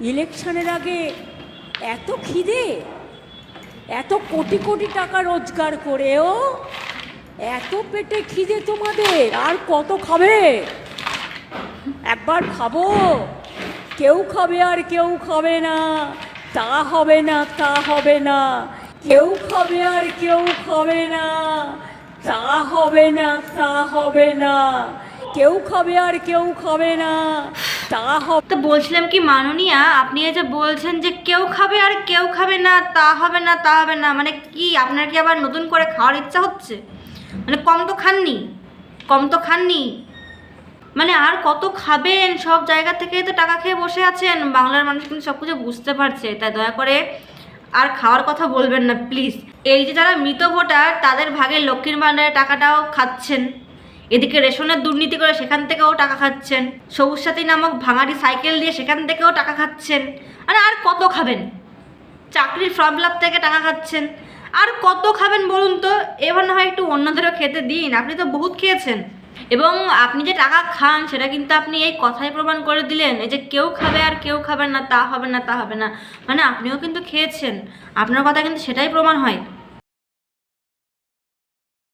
ইলেকশনের আগে এত খিদে, এত কোটি কোটি টাকা রোজগার করেও এত পেটে খিদে তোমাদের, আর কত খাবে? একবার ভাবো, কেউ খাবে আর কেউ খাবে না, তা হবে না, তা হবে না। কেউ খাবে আর কেউ খাবে না, তা হবে না, তা হবে না। কেউ খাবে আর কেউ খাবে না, তা হবে। তো বলছিলাম কি মাননীয়া, আপনি এই যে বলছেন যে কেউ খাবে আর কেউ খাবে না, তা হবে না, তা হবে না, মানে কি আপনার কি আবার নতুন করে খাওয়ার ইচ্ছা হচ্ছে? মানে কম তো খাননি, কম তো খাননি, মানে আর কত খাবেন? সব জায়গা থেকেই তো টাকা খেয়ে বসে আছেন। বাংলার মানুষ কিন্তু সব কিছু বুঝতে পারছে, তাই দয়া করে আর খাওয়ার কথা বলবেন না প্লিজ। এই যে যারা মৃত ভোটার, তাদের ভাগে লক্ষ্মীর ভাণ্ডারের টাকাটাও খাচ্ছেন, এদিকে রেশনের দুর্নীতি করে সেখান থেকেও টাকা খাচ্ছেন, সবুজ সাথী নামক ভাঙাড়ি সাইকেল দিয়ে সেখান থেকেও টাকা খাচ্ছেন। আর কত খাবেন? চাকরির ফর্ম ফিল আপ থেকে টাকা খাচ্ছেন, আর কত খাবেন বলুন তো? এবার না হয় একটু অন্যদেরও খেতে দিন, আপনি তো বহুত খেয়েছেন। এবং আপনি যে টাকা খান সেটা কিন্তু আপনি এই কথাই প্রমাণ করে দিলেন, এই যে কেউ খাবে আর কেউ খাবে না, তা হবে না, তা হবে না, মানে আপনিও কিন্তু খেয়েছেন। আপনার কথা কিন্তু সেটাই প্রমাণ হয়।